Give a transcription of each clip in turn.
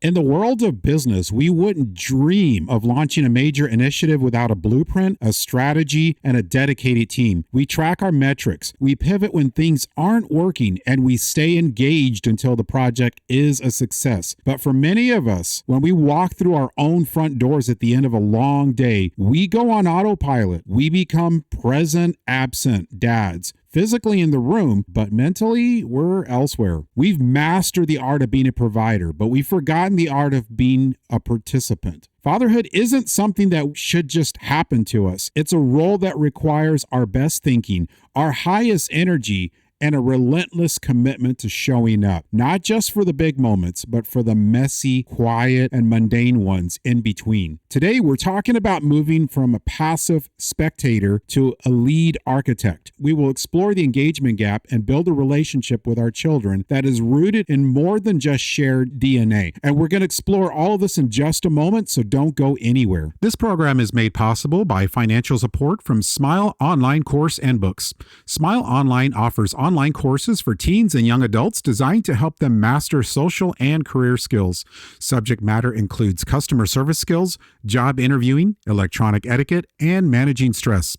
In the world of business, we wouldn't dream of launching a major initiative without a blueprint, a strategy, and a dedicated team. We track our metrics, we pivot when things aren't working, and we stay engaged until the project is a success. But for many of us, when we walk through our own front doors at the end of a long day, we go on autopilot. We become present, absent dads. Physically in the room, but mentally, we're elsewhere. We've mastered the art of being a provider, but we've forgotten the art of being a participant. Fatherhood isn't something that should just happen to us. It's a role that requires our best thinking, our highest energy, and a relentless commitment to showing up, not just for the big moments, but for the messy, quiet, and mundane ones in between. Today, we're talking about moving from a passive spectator to a lead architect. We will explore the engagement gap and build a relationship with our children that is rooted in more than just shared DNA. And we're going to explore all of this in just a moment, so don't go anywhere. This program is made possible by financial support from Smile Online Course and Books. Smile Online offers online courses for teens and young adults designed to help them master social and career skills. Subject matter includes customer service skills, job interviewing, electronic etiquette, and managing stress.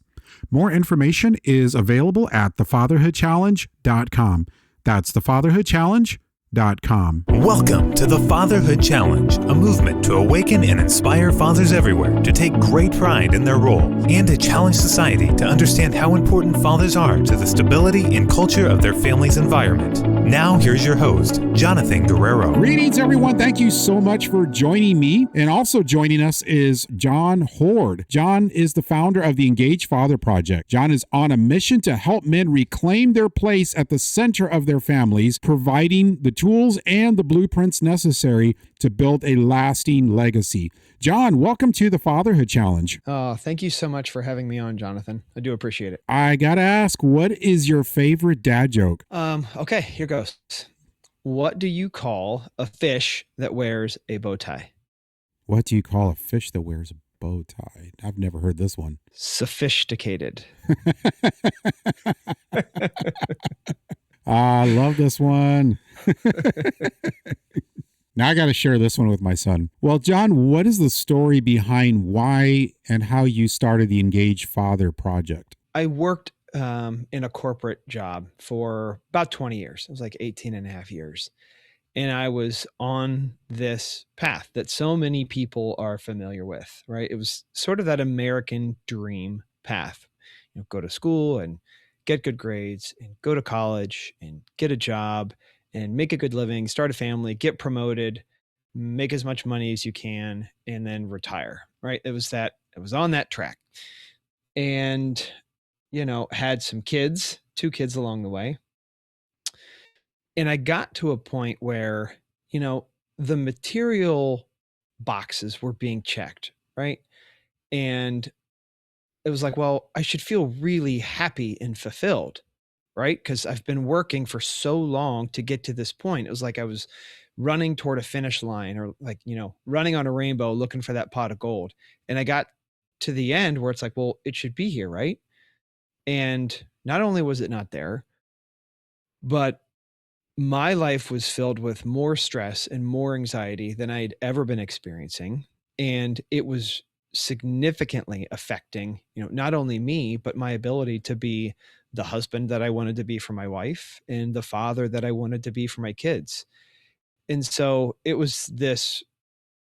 More information is available at thefatherhoodchallenge.com. That's thefatherhoodchallenge.com. Welcome to the Fatherhood Challenge, a movement to awaken and inspire fathers everywhere to take great pride in their role and to challenge society to understand how important fathers are to the stability and culture of their family's environment. Now, here's your host, Jonathan Guerrero. Greetings, everyone. Thank you so much for joining me. And also joining us is Jon Hord. Jon is the founder of the Engaged Father Project. Jon is on a mission to help men reclaim their place at the center of their families, providing the tools and the blueprints necessary to build a lasting legacy. Jon, welcome to the Fatherhood Challenge. Oh, thank you so much for having me on, Jonathan. I do appreciate it. I gotta ask, what is your favorite dad joke? Okay, here goes. What do you call a fish that wears a bow tie? What do you call a fish that wears a bow tie? I've never heard this one. Sophisticated. I love this one. Now I got to share this one with my son. Well, Jon, what is the story behind why and how you started the Engaged Father Project? I worked in a corporate job for about 20 years. It was like 18 and a half years. And I was on this path that so many people are familiar with, right? It was sort of that American dream path. Go to school and get good grades and go to college and get a job and make a good living, start a family, get promoted, make as much money as you can, and then retire, right? It was on that track. And, had some kids, 2 kids along the way. And I got to a point where, the material boxes were being checked, right? And it was like, well, I should feel really happy and fulfilled, right? Because I've been working for so long to get to this point. It was like I was running toward a finish line, or running on a rainbow looking for that pot of gold. And I got to the end where it's like, well, it should be here, right? And not only was it not there, but my life was filled with more stress and more anxiety than I'd ever been experiencing. And it was significantly affecting, not only me, but my ability to be the husband that I wanted to be for my wife and the father that I wanted to be for my kids. And so it was this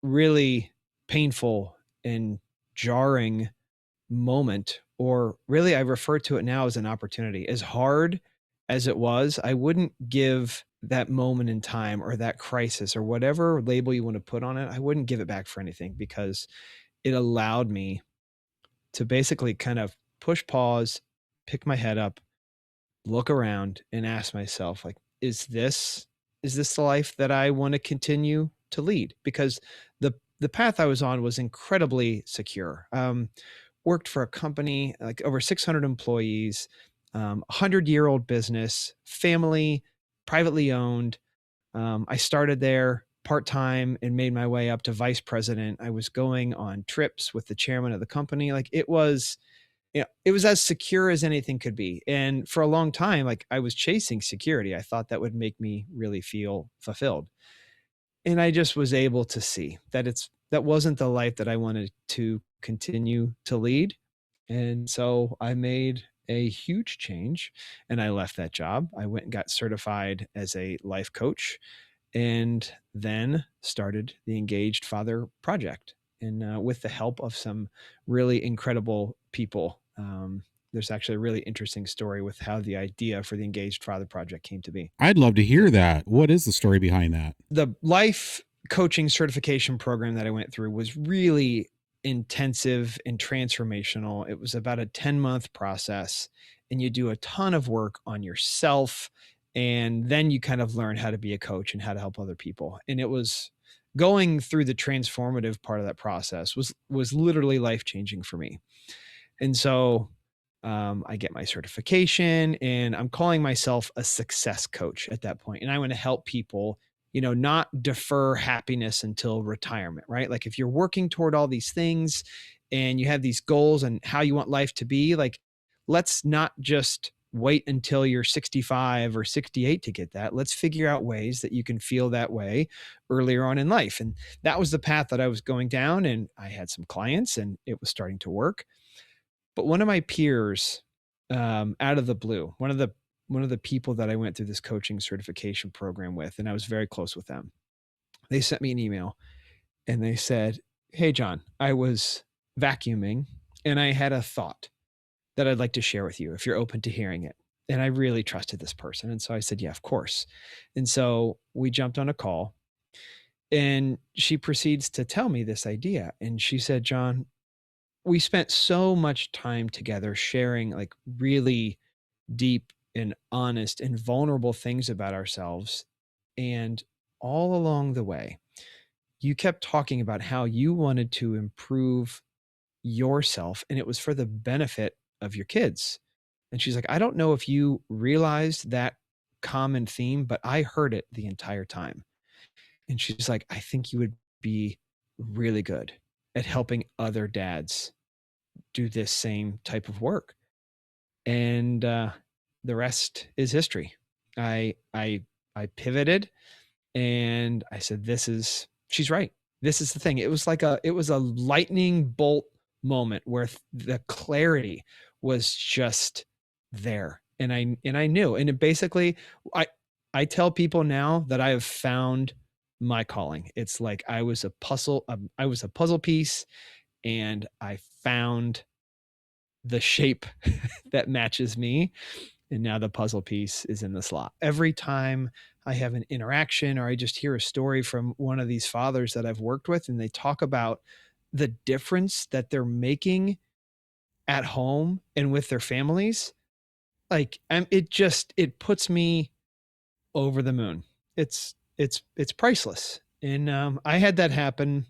really painful and jarring moment, or really I refer to it now as an opportunity. As hard as it was, I wouldn't give that moment in time or that crisis or whatever label you want to put on it, I wouldn't give it back for anything, because it allowed me to basically kind of push pause, pick my head up, look around, and ask myself, like, is this the life that I want to continue to lead? Because the path I was on was incredibly secure. Worked for a company, like over 600 employees, 100-year-old business, family, privately owned. I started there part-time and made my way up to vice president. I was going on trips with the chairman of the company. Like it was as secure as anything could be. And for a long time, like I was chasing security. I thought that would make me really feel fulfilled. And I just was able to see that that wasn't the life that I wanted to continue to lead. And so I made a huge change and I left that job. I went and got certified as a life coach and then started the Engaged Father Project. And with the help of some really incredible people, there's actually a really interesting story with how the idea for the Engaged Father Project came to be. I'd love to hear that. What is the story behind that? The life coaching certification program that I went through was really intensive and transformational. It was about a 10-month process, and you do a ton of work on yourself. And then you kind of learn how to be a coach and how to help other people. And it was going through the transformative part of that process was literally life-changing for me. And so I get my certification and I'm calling myself a success coach at that point. And I want to help people, not defer happiness until retirement, right? Like if you're working toward all these things and you have these goals and how you want life to be, like, let's not just wait until you're 65 or 68 to get that. Let's figure out ways that you can feel that way earlier on in life. And that was the path that I was going down. And I had some clients and it was starting to work. But one of my peers, out of the blue, one of the people that I went through this coaching certification program with, and I was very close with them, they sent me an email and they said, "Hey, Jon, I was vacuuming and I had a thought that I'd like to share with you if you're open to hearing it." And I really trusted this person. And so I said, "Yeah, of course." And so we jumped on a call and she proceeds to tell me this idea. And she said, "Jon, we spent so much time together sharing like really deep and honest and vulnerable things about ourselves. And all along the way, you kept talking about how you wanted to improve yourself and it was for the benefit of your kids." And she's like, "I don't know if you realized that common theme, but I heard it the entire time." And she's like, "I think you would be really good at helping other dads do this same type of work." And the rest is history. I pivoted and I said, she's right. This is the thing. It was a lightning bolt moment where the clarity was just there. And I knew, and it basically, I tell people now that I have found my calling. It's like I was a puzzle piece and I found the shape that matches me. And now the puzzle piece is in the slot. Every time I have an interaction or I just hear a story from one of these fathers that I've worked with and they talk about the difference that they're making at home and with their families, like it puts me over the moon. It's priceless. And I had that happen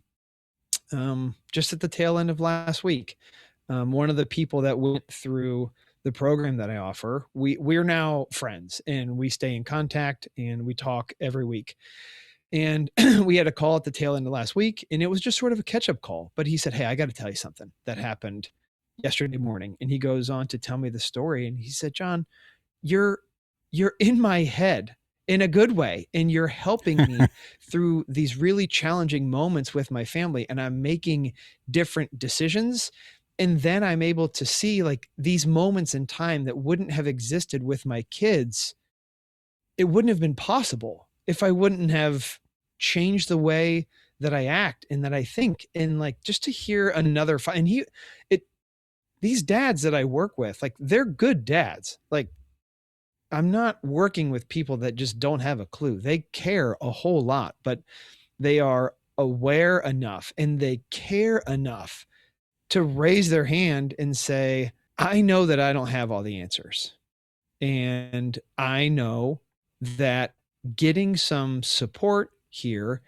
just at the tail end of last week. One of the people that went through the program that I offer, we're now friends and we stay in contact and we talk every week. And we had a call at the tail end of last week and it was just sort of a catch-up call. But he said, "Hey, I got to tell you something that happened yesterday morning." And he goes on to tell me the story. And he said, "Jon, you're in my head in a good way. And you're helping me through these really challenging moments with my family. And I'm making different decisions. And then I'm able to see like these moments in time that wouldn't have existed with my kids. It wouldn't have been possible if I wouldn't have changed the way that I act and that I think." And like, just to hear another, and these dads that I work with, like they're good dads. Like I'm not working with people that just don't have a clue. They care a whole lot, but they are aware enough and they care enough to raise their hand and say, "I know that I don't have all the answers. And I know that getting some support here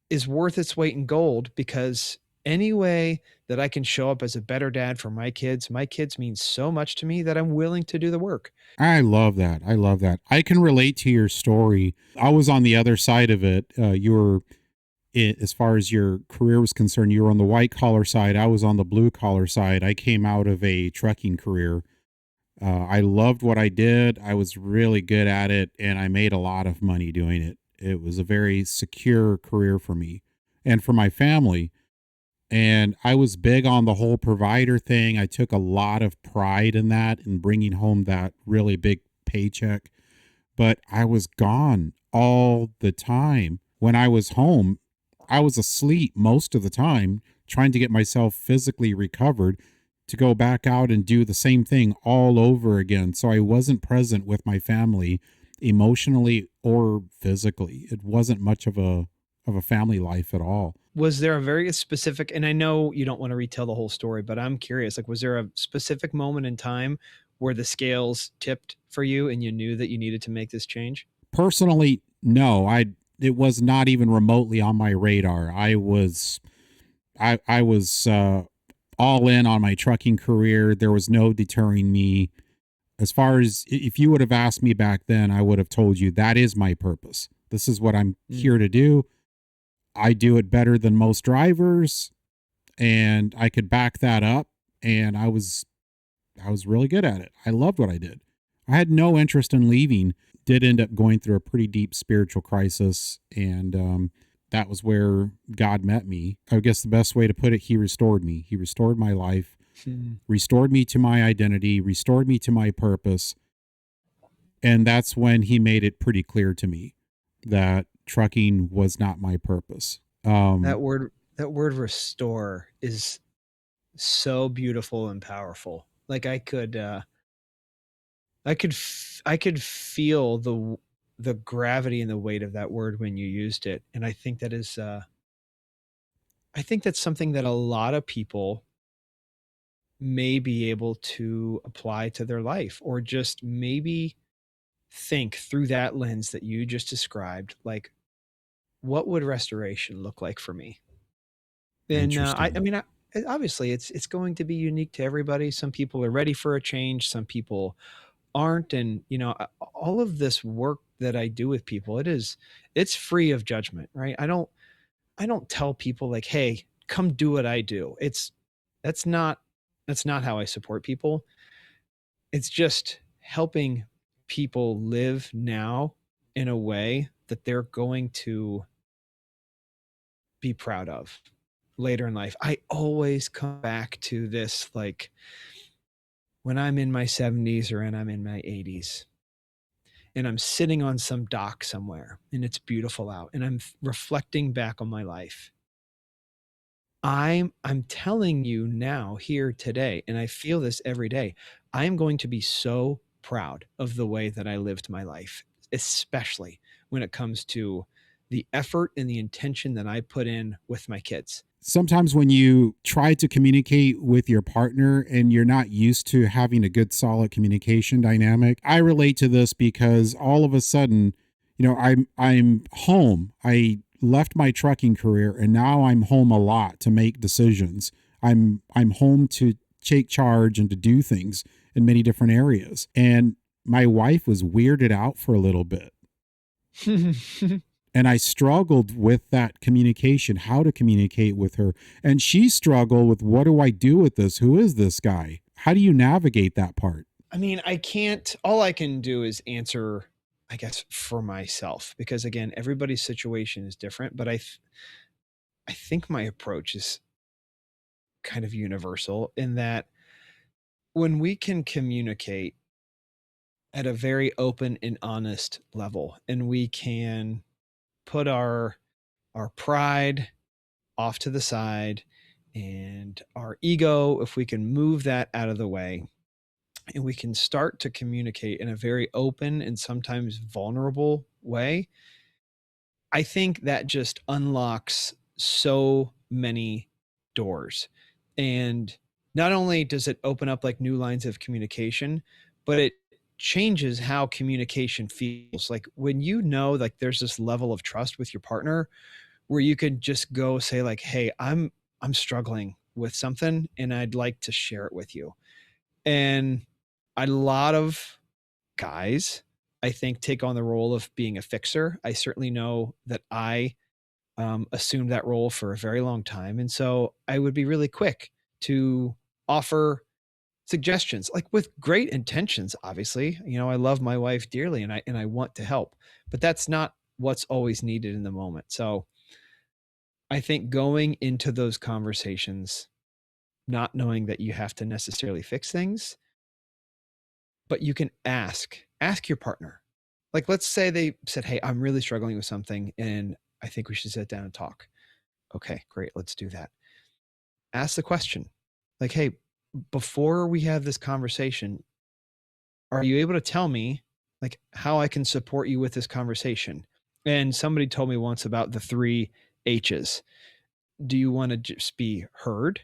is worth its weight in gold, because any way that I can show up as a better dad for my kids mean so much to me that I'm willing to do the work." I love that. I love that. I can relate to your story. I was on the other side of it. You were, as far as your career was concerned, you were on the white collar side. I was on the blue collar side. I came out of a trucking career. I loved what I did. I was really good at it and I made a lot of money doing it. It was a very secure career for me and for my family. And I was big on the whole provider thing. I took a lot of pride in that and bringing home that really big paycheck. But I was gone all the time. When I was home, I was asleep most of the time, trying to get myself physically recovered to go back out and do the same thing all over again. So I wasn't present with my family emotionally or physically. It wasn't much of a family life at all. Was there a very specific, and I know you don't want to retell the whole story, but I'm curious, like, was there a specific moment in time where the scales tipped for you and you knew that you needed to make this change? Personally, no. It was not even remotely on my radar. I was all in on my trucking career. There was no deterring me. As far as if you would have asked me back then, I would have told you that is my purpose. This is what I'm here to do. I do it better than most drivers, and I could back that up. And I was really good at it. I loved what I did. I had no interest in leaving. Did end up going through a pretty deep spiritual crisis, and that was where God met me. I guess the best way to put it, he restored me. He restored my life, restored me to my identity, restored me to my purpose. And that's when he made it pretty clear to me that trucking was not my purpose. That word restore is so beautiful and powerful. Like I could feel the gravity and the weight of that word when you used it. And I think that is, I think that's something that a lot of people may be able to apply to their life, or just maybe think through that lens that you just described. Like, what would restoration look like for me? And I mean, obviously it's going to be unique to everybody. Some people are ready for a change. Some people aren't. And, all of this work that I do with people, it's free of judgment, right? I don't tell people like, hey, come do what I do. That's not how I support people. It's just helping people live now in a way that they're going to be proud of later in life. I always come back to this, like when I'm in my 70s or when I'm in my 80s and I'm sitting on some dock somewhere and it's beautiful out and I'm reflecting back on my life. I'm telling you now here today, and I feel this every day, I'm going to be so proud of the way that I lived my life, especially when it comes to the effort and the intention that I put in with my kids. Sometimes when you try to communicate with your partner and you're not used to having a good, solid communication dynamic, I relate to this because all of a sudden, I'm home. I left my trucking career and now I'm home a lot to make decisions. I'm home to take charge and to do things in many different areas. And my wife was weirded out for a little bit. And I struggled with that communication, how to communicate with her. And she struggled with, what do I do with this? Who is this guy? How do you navigate that part? I mean, all I can do is answer, I guess, for myself, because again, everybody's situation is different, but I think my approach is kind of universal in that when we can communicate at a very open and honest level, and we can put our pride off to the side and our ego, if we can move that out of the way, and we can start to communicate in a very open and sometimes vulnerable way, I think that just unlocks so many doors. And not only does it open up like new lines of communication, but it changes how communication feels. Like when like there's this level of trust with your partner where you could just go say like, hey, I'm struggling with something and I'd like to share it with you. And a lot of guys, I think, take on the role of being a fixer. I certainly know that I assumed that role for a very long time. And so I would be really quick to offer suggestions, like with great intentions, obviously. I love my wife dearly and I want to help, but that's not what's always needed in the moment. So I think going into those conversations, not knowing that you have to necessarily fix things, but you can ask your partner. Like, let's say they said, hey, I'm really struggling with something and I think we should sit down and talk. Okay, great. Let's do that. Ask the question like, hey, before we have this conversation, are you able to tell me like how I can support you with this conversation? And somebody told me once about the 3 H's. Do you want to just be heard?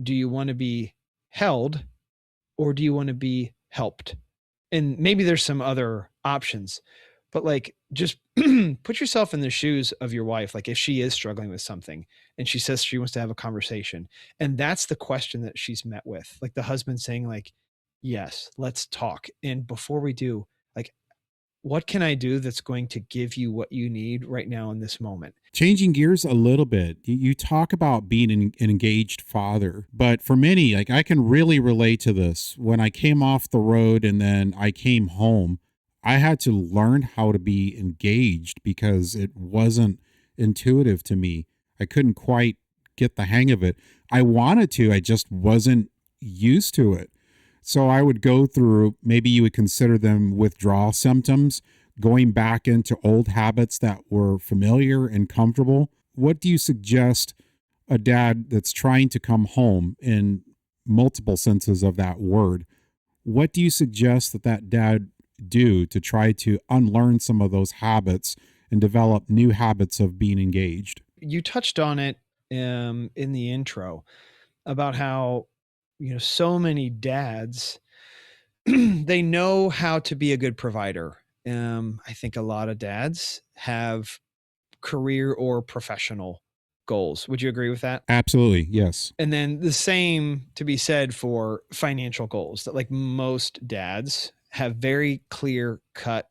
Do you want to be held? Or do you want to be helped? And maybe there's some other options, but like just put yourself in the shoes of your wife. Like if she is struggling with something and she says she wants to have a conversation, and that's the question that she's met with, like the husband saying like, yes, let's talk. And before we do, like, what can I do that's going to give you what you need right now in this moment? Changing gears a little bit, you talk about being an engaged father, but for many, like I can really relate to this. When I came off the road and then I came home, I had to learn how to be engaged because it wasn't intuitive to me. I couldn't quite get the hang of it. I wanted to, I just wasn't used to it. So I would go through, maybe you would consider them withdrawal symptoms, going back into old habits that were familiar and comfortable. What do you suggest a dad that's trying to come home in multiple senses of that word? What do you suggest that dad do to try to unlearn some of those habits and develop new habits of being engaged? You touched on it in the intro about how, so many dads, they know how to be a good provider. I think a lot of dads have career or professional goals. Would you agree with that? Absolutely. Yes. And then the same to be said for financial goals, that like most dads have very clear cut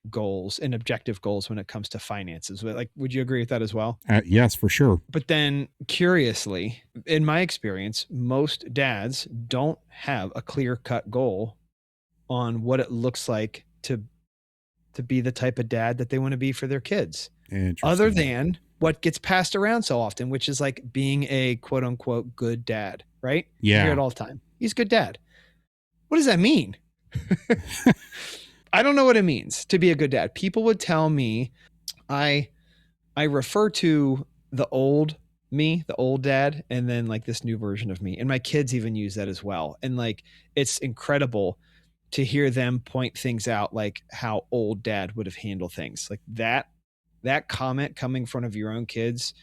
goals and objective goals when it comes to finances. Like, would you agree with that as well? Yes, for sure. But then curiously, in my experience, most dads don't have a clear cut goal on what it looks like to be the type of dad that they want to be for their kids. Other than what gets passed around so often, which is like being a quote unquote good dad, right? Yeah. You hear it all the time. He's a good dad. What does that mean? I don't know what it means to be a good dad. People would tell me, I refer to the old me, the old dad, and then like this new version of me. And my kids even use that as well. And like, it's incredible to hear them point things out, like how old dad would have handled things. Like that comment coming from one of your own kids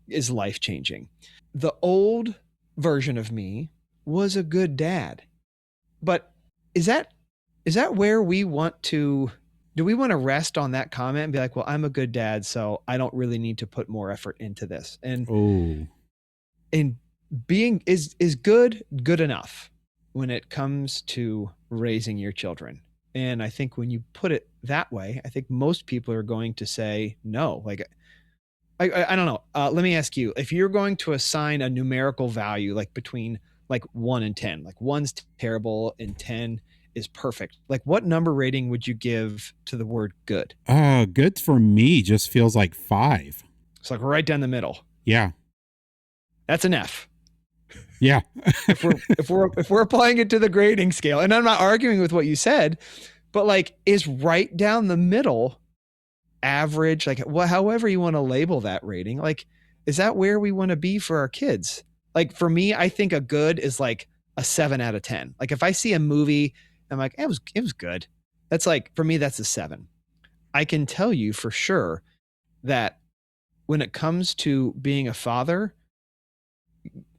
is life-changing. The old version of me was a good dad. But is that where we want to, do we want to rest on that comment and be like, well, I'm a good dad, so I don't really need to put more effort into this. And being is good enough when it comes to raising your children. And I think when you put it that way, I think most people are going to say no. Like, I don't know. Let me ask you, if you're going to assign a numerical value, like between like 1 and 10, like 1's terrible and 10 is perfect. Like, what number rating would you give to the word good? Good for me just feels like 5. It's like right down the middle. Yeah. That's an F. Yeah. if we're applying it to the grading scale, and I'm not arguing with what you said, but like, is right down the middle average, like however you want to label that rating, like, is that where we want to be for our kids? Like for me, I think a good is like a 7 out of 10. Like if I see a movie, I'm like, it was good. That's like, for me, that's a 7. I can tell you for sure that when it comes to being a father,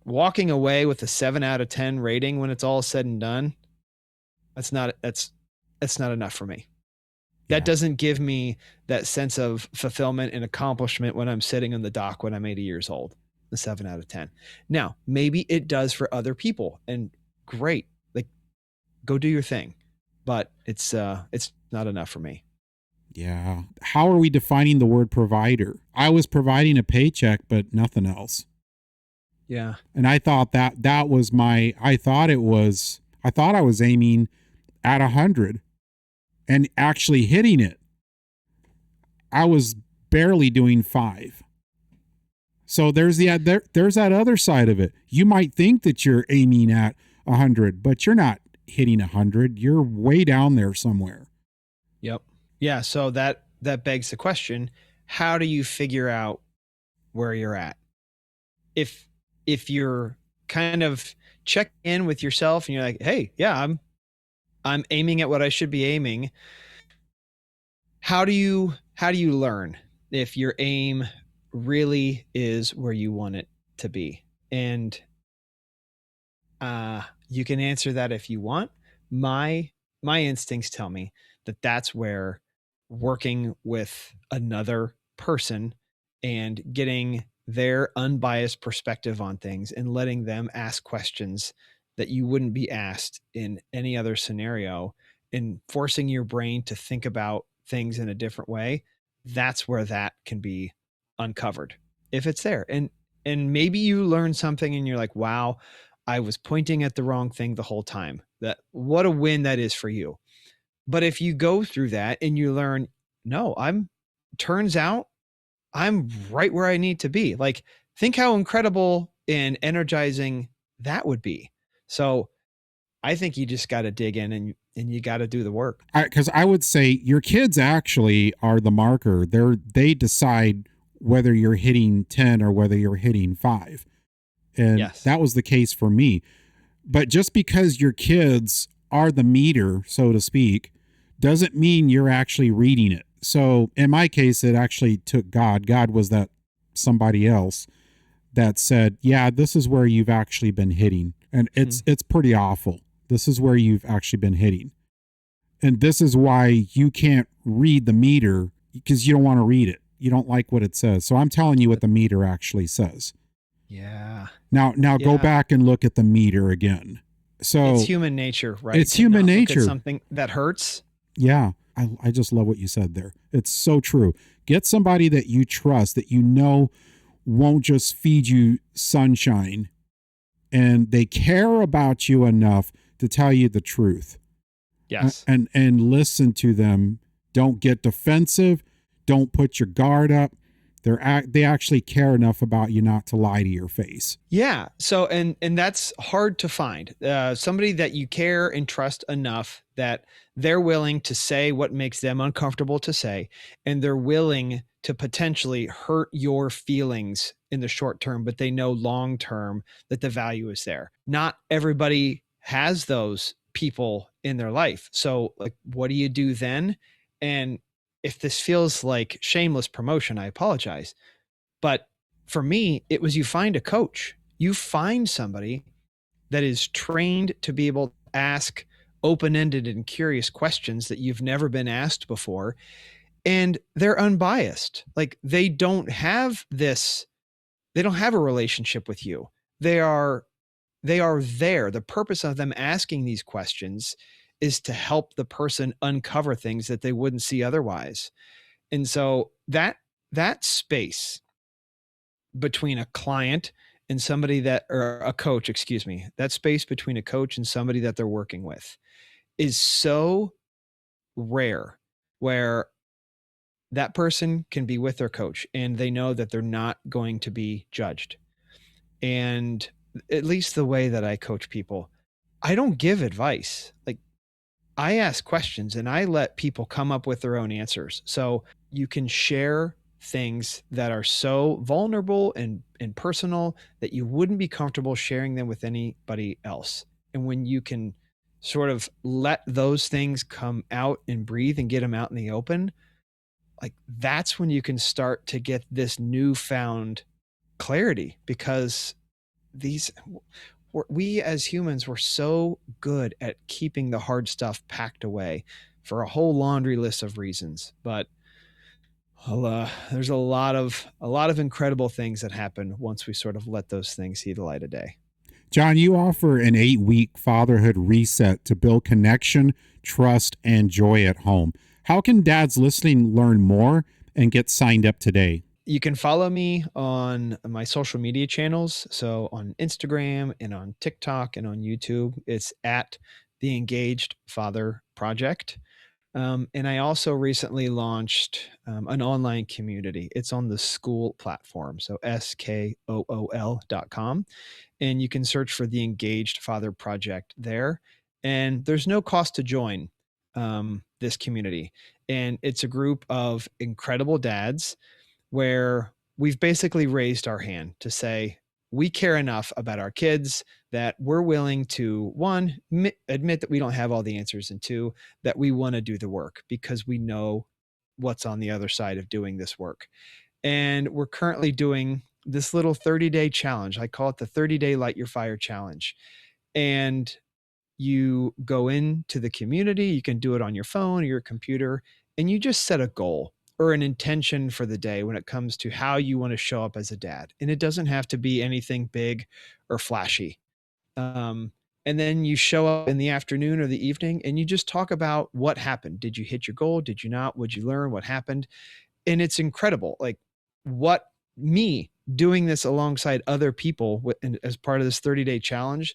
walking away with a 7 out of 10 rating when it's all said and done, that's not enough for me. That doesn't give me that sense of fulfillment and accomplishment when I'm sitting on the dock when I'm 80 years old. The 7 out of 10. Now, maybe it does for other people, and great. Like, go do your thing. But it's not enough for me. Yeah. How are we defining the word provider? I was providing a paycheck, but nothing else. Yeah. And I thought that was I thought I was aiming at 100 and actually hitting it. I was barely doing 5. So there's there's that other side of it. You might think that you're aiming at 100, but you're not hitting 100. You're way down there somewhere. Yep. Yeah. So that begs the question: how do you figure out where you're at? If you're kind of check in with yourself and you're like, hey, yeah, I'm aiming at what I should be aiming. How do you learn if your aim really is where you want it to be? And you can answer that if you want. My instincts tell me that that's where working with another person and getting their unbiased perspective on things and letting them ask questions that you wouldn't be asked in any other scenario, and forcing your brain to think about things in a different way, that's where that can be uncovered if it's there. And maybe you learn something and you're like, wow, I was pointing at the wrong thing the whole time. That what a win that is for you. But if you go through that and you learn, no, turns out I'm right where I need to be. Like, think how incredible and energizing that would be. So I think you just got to dig in and you got to do the work. Because I would say your kids actually are the marker. They decide whether you're hitting 10 or whether you're hitting 5. And Yes. that was the case for me. But just because your kids are the meter, so to speak, doesn't mean you're actually reading it. So in my case, it actually took God. God was that somebody else that said, yeah, this is where you've actually been hitting. And it's pretty awful. This is where you've actually been hitting. And this is why you can't read the meter, because you don't want to read it. You don't like what it says. So I'm telling you what the meter actually says. Yeah. Now go back and look at the meter again. So it's human nature, right? It's human nature. Something that hurts. Yeah. I just love what you said there. It's so true. Get somebody that you trust, that you know won't just feed you sunshine, and they care about you enough to tell you the truth. Yes. And listen to them. Don't get defensive. Don't put your guard up. They actually care enough about you not to lie to your face. Yeah. So, and that's hard to find. Somebody that you care and trust enough that they're willing to say what makes them uncomfortable to say, and they're willing to potentially hurt your feelings in the short term, but they know long term that the value is there. Not everybody has those people in their life. So, like, what do you do then? And if this feels like shameless promotion, I apologize. But for me, it was you find a coach. You find somebody that is trained to be able to ask open-ended and curious questions that you've never been asked before. And they're unbiased. Like, they don't have a relationship with you. They are there. The purpose of them asking these questions is to help the person uncover things that they wouldn't see otherwise. And so that space between a client and somebody or a coach, excuse me, that space between a coach and somebody that they're working with is so rare, where that person can be with their coach and they know that they're not going to be judged. And at least the way that I coach people, I don't give advice. Like, I ask questions and I let people come up with their own answers. So you can share things that are so vulnerable and personal that you wouldn't be comfortable sharing them with anybody else. And when you can sort of let those things come out and breathe and get them out in the open, like, that's when you can start to get this newfound clarity, because we as humans were so good at keeping the hard stuff packed away for a whole laundry list of reasons. But there's a lot of incredible things that happen once we sort of let those things see the light of day. Jon, you offer an 8-week fatherhood reset to build connection, trust, and joy at home. How can dads listening learn more and get signed up today? You can follow me on my social media channels. So on Instagram and on TikTok and on YouTube, it's at the Engaged Father Project. And I also recently launched an online community. It's on the Skool platform, so SKOOL.com. And you can search for the Engaged Father Project there. And there's no cost to join this community. And it's a group of incredible dads where we've basically raised our hand to say, we care enough about our kids that we're willing to, one, admit that we don't have all the answers, and two, that we want to do the work because we know what's on the other side of doing this work. And we're currently doing this little 30-day challenge. I call it the 30-day Light Your Fire Challenge. And you go into the community, you can do it on your phone or your computer, and you just set a goal or an intention for the day when it comes to how you want to show up as a dad. And it doesn't have to be anything big or flashy. And then you show up in the afternoon or the evening and you just talk about what happened. Did you hit your goal? Did you not? What'd you learn? What happened? And it's incredible. Like what me doing this alongside other people as part of this 30-day challenge,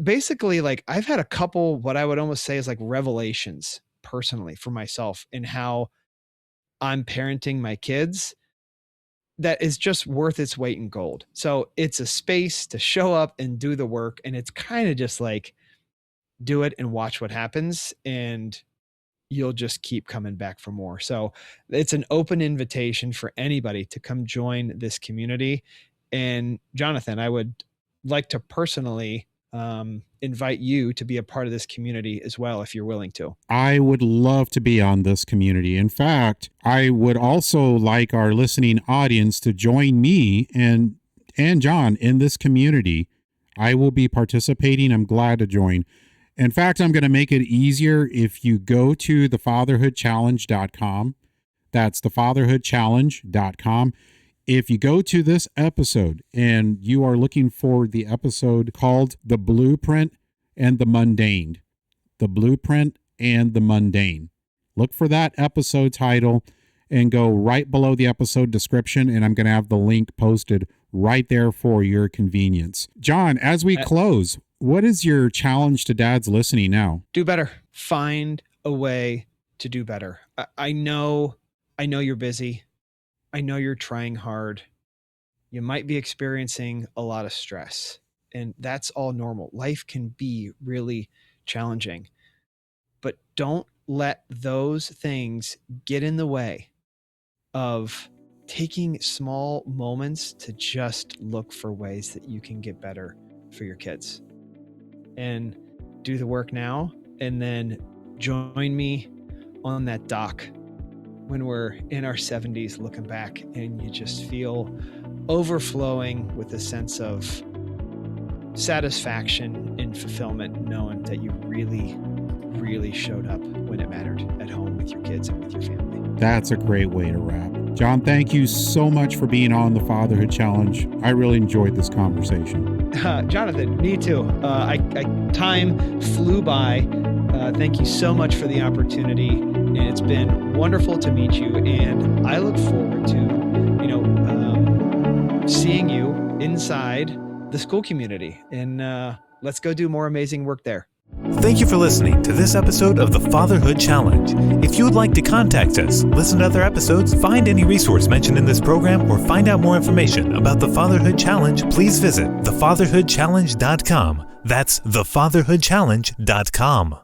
basically, like I've had a couple, what I would almost say is like revelations personally for myself in how I'm parenting my kids that is just worth its weight in gold. So it's a space to show up and do the work. And it's kind of just like, do it and watch what happens. And you'll just keep coming back for more. So it's an open invitation for anybody to come join this community. And Jonathan, I would like to personally invite you to be a part of this community as well, if you're willing to. I would love to be on this community. In fact, I would also like our listening audience to join me and Jon in this community. I will be participating. I'm glad to join. In fact, I'm going to make it easier if you go to thefatherhoodchallenge.com. That's thefatherhoodchallenge.com. If you go to this episode and you are looking for the episode called The Blueprint and the Mundane, The Blueprint and the Mundane, look for that episode title and go right below the episode description, and I'm going to have the link posted right there for your convenience. Jon, as we close, what is your challenge to dads listening now? Do better. Find a way to do better. I know you're busy. I know you're trying hard. You might be experiencing a lot of stress, and that's all normal. Life can be really challenging, but don't let those things get in the way of taking small moments to just look for ways that you can get better for your kids. And do the work now, and then join me on that dock when we're in our 70s looking back and you just feel overflowing with a sense of satisfaction and fulfillment, knowing that you really, really showed up when it mattered at home with your kids and with your family. That's a great way to wrap. Jon, thank you so much for being on the Fatherhood Challenge. I really enjoyed this conversation. Jonathan, me too. Time flew by. Thank you so much for the opportunity. And it's been wonderful to meet you. And I look forward to, seeing you inside the Skool community. And let's go do more amazing work there. Thank you for listening to this episode of the Fatherhood Challenge. If you would like to contact us, listen to other episodes, find any resource mentioned in this program, or find out more information about the Fatherhood Challenge, please visit thefatherhoodchallenge.com. That's thefatherhoodchallenge.com.